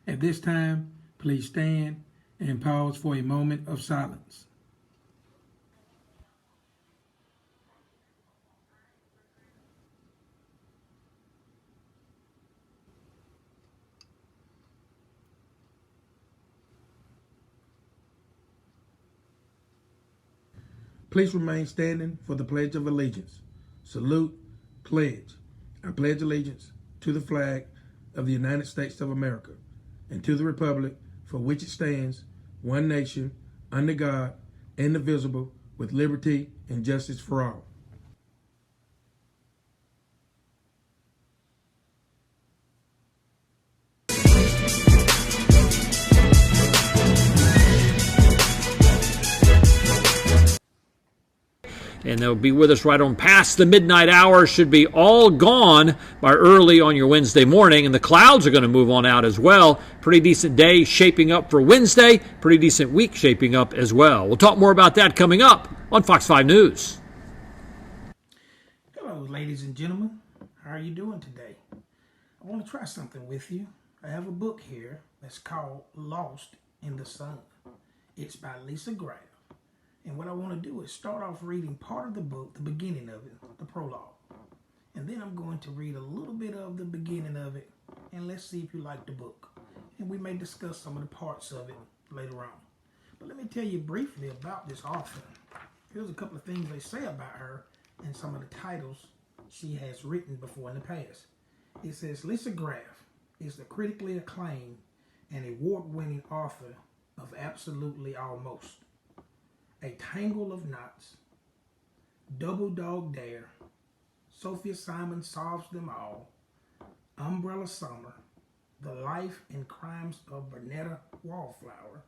At this time, please stand and pause for a moment of silence. Please remain standing for the Pledge of Allegiance. Salute, pledge. I pledge allegiance to the flag of the United States of America and to the republic for which it stands, one nation, under God, indivisible, with liberty and justice for all. And they'll be with us right on past the midnight hour. Should be all gone by early on your Wednesday morning. And the clouds are going to move on out as well. Pretty decent day shaping up for Wednesday. Pretty decent week shaping up as well. We'll talk more about that coming up on Fox 5 News. Hello, ladies and gentlemen. How are you doing today? I want to try something with you. I have a book here that's called Lost in the Sun. It's by Lisa Graff. And what I want to do is start off reading part of the book, the beginning of it, the prologue. And then I'm going to read a little bit of the beginning of it, and let's see if you like the book. And we may discuss some of the parts of it later on. But let me tell you briefly about this author. Here's a couple of things they say about her and some of the titles she has written before in the past. It says, Lisa Graff is the critically acclaimed and award-winning author of Absolutely Almost, A Tangle of Knots, Double Dog Dare, Sophia Simon Solves Them All, Umbrella Summer, The Life and Crimes of Bernetta Wallflower,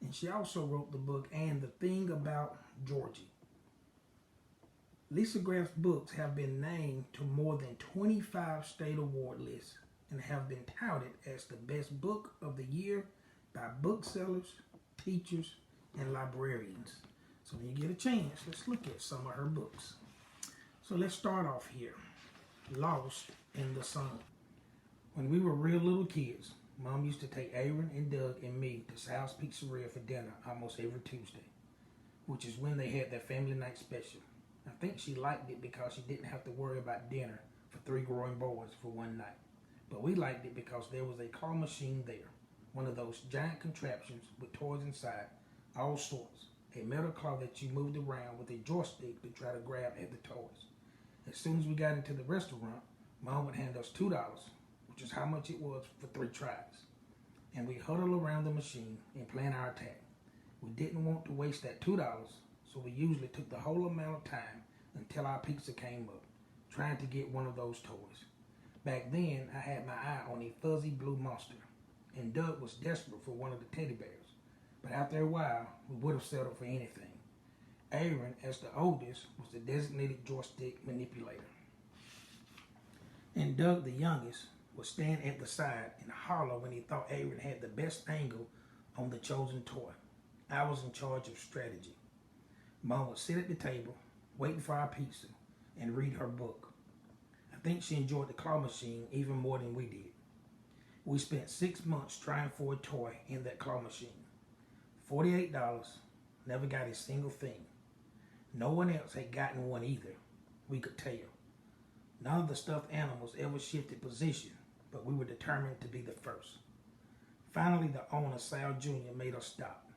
and she also wrote the book And the Thing About Georgie. Lisa Graff's books have been named to more than 25 state award lists and have been touted as the best book of the year by booksellers, teachers, and librarians. So when you get a chance, let's look at some of her books. So let's start off here. Lost in the Sun. When we were real little kids, Mom used to take Aaron and Doug and me to Sal's Pizzeria for dinner almost every Tuesday, which is when they had their family night special. I think she liked it because she didn't have to worry about dinner for 3 growing boys for one night. But we liked it because there was a claw machine there, one of those giant contraptions with toys inside, all sorts. A metal claw that you moved around with a joystick to try to grab at the toys. As soon as we got into the restaurant, Mom would hand us $2, which is how much it was for 3 tries. And we huddle around the machine and plan our attack. We didn't want to waste that $2, so we usually took the whole amount of time until our pizza came up, trying to get one of those toys. Back then, I had my eye on a fuzzy blue monster, and Doug was desperate for one of the teddy bears. But after a while, we would have settled for anything. Aaron, as the oldest, was the designated joystick manipulator. And Doug, the youngest, would stand at the side and holler when he thought Aaron had the best angle on the chosen toy. I was in charge of strategy. Mom would sit at the table, waiting for our pizza, and read her book. I think she enjoyed the claw machine even more than we did. We spent 6 months trying for a toy in that claw machine. $48, never got a single thing. No one else had gotten one either, we could tell. None of the stuffed animals ever shifted position, but we were determined to be the first. Finally, the owner, Sal Jr., made us stop.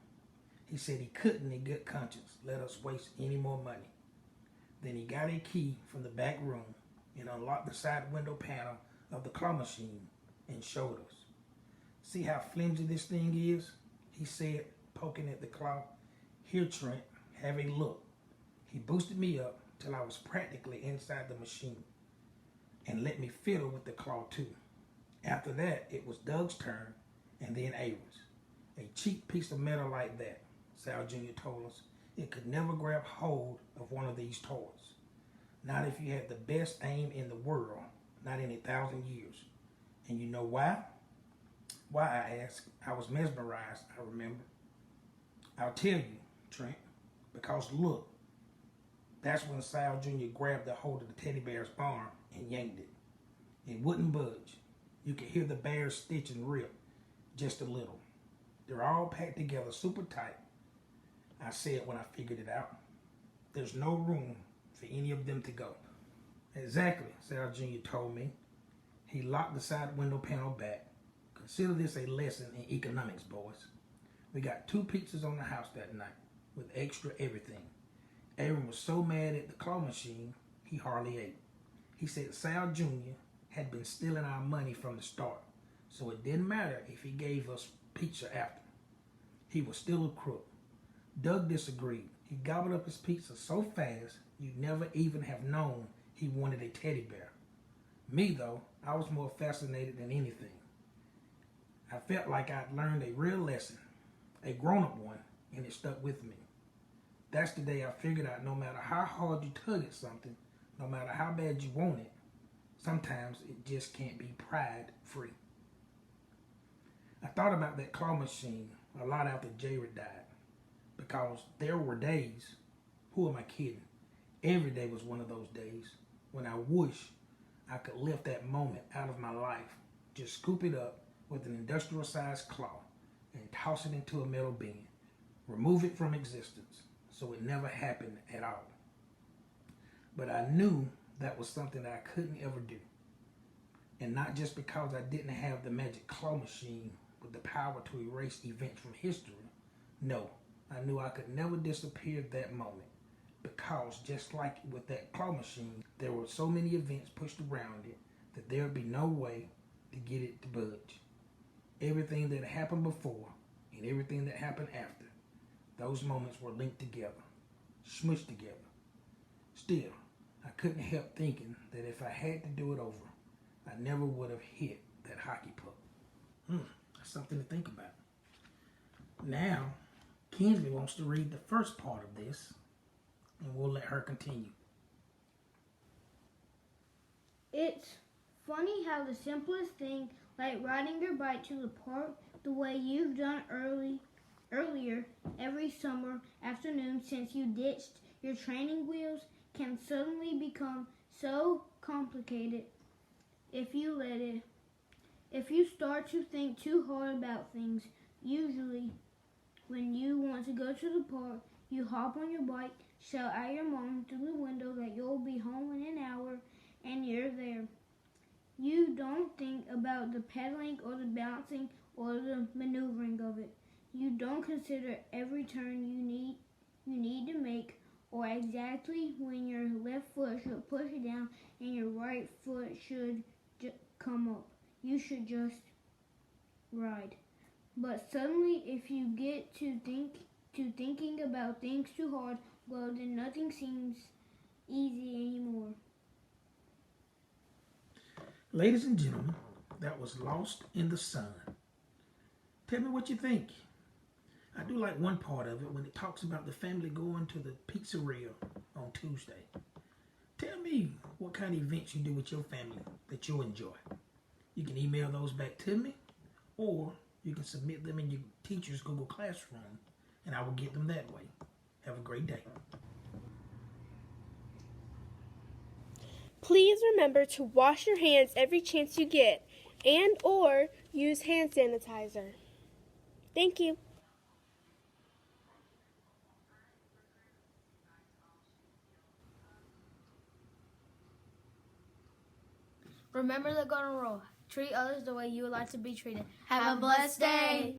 He said he couldn't in good conscience let us waste any more money. Then he got a key from the back room and unlocked the side window panel of the claw machine and showed us. See how flimsy this thing is? He said, poking at the claw. Here, Trent, have a look. He boosted me up till I was practically inside the machine and let me fiddle with the claw too. After that, it was Doug's turn and then Aaron's. A cheap piece of metal like that, Sal Jr. told us, it could never grab hold of one of these toys. Not if you had the best aim in the world, not in 1,000 years. And you know why? Why, I asked. I was mesmerized, I remember. I'll tell you, Trent, because look, that's when Sal Jr. grabbed the hold of the teddy bear's arm and yanked it. It wouldn't budge. You could hear the bear stitch and rip. just a little. They're all packed together super tight. I said when I figured it out. There's no room for any of them to go. Exactly, Sal Jr. told me. He locked the side window panel back. Consider this a lesson in economics, boys. We got 2 pizzas on the house that night with extra everything. Aaron was so mad at the claw machine, he hardly ate. He said Sal Jr. had been stealing our money from the start, so it didn't matter if he gave us pizza after. He was still a crook. Doug disagreed. He gobbled up his pizza so fast you'd never even have known he wanted a teddy bear. Me, though, I was more fascinated than anything. I felt like I'd learned a real lesson, a grown-up one, and it stuck with me. That's the day I figured out no matter how hard you tug at something, no matter how bad you want it, sometimes it just can't be pride-free. I thought about that claw machine a lot after Jared died, because there were days, who am I kidding? Every day was one of those days when I wish I could lift that moment out of my life, just scoop it up with an industrial-sized claw and toss it into a metal bin, remove it from existence so it never happened at all. But I knew that was something that I couldn't ever do. And not just because I didn't have the magic claw machine with the power to erase events from history. No, I knew I could never disappear that moment. Because just like with that claw machine, there were so many events pushed around it that there would be no way to get it to budge. Everything that happened before and everything that happened after, those moments were linked together, smushed together. Still, I couldn't help thinking that if I had to do it over, I never would have hit that hockey puck. That's something to think about. Now, Kinsley wants to read the first part of this, and we'll let her continue. It's funny how the simplest thing, like riding your bike to the park the way you've done earlier every summer afternoon since you ditched your training wheels, can suddenly become so complicated if you let it. If you start to think too hard about things, usually when you want to go to the park, you hop on your bike, shout at your mom through the window that you'll be home in an hour, and you're there. You don't think about the pedaling or the bouncing or the maneuvering of it. You don't consider every turn you need to make, or exactly when your left foot should push it down and your right foot should come up. You should just ride. But suddenly, if you get to thinking about things too hard, well, then nothing seems easy anymore. Ladies and gentlemen, that was Lost in the Sun. Tell me what you think. I do like one part of it when it talks about the family going to the pizzeria on Tuesday. Tell me what kind of events you do with your family that you enjoy. You can email those back to me, or you can submit them in your teacher's Google Classroom, and I will get them that way. Have a great day. Please remember to wash your hands every chance you get and or use hand sanitizer. Thank you. Remember the golden rule. Treat others the way you would like to be treated. Have a blessed day.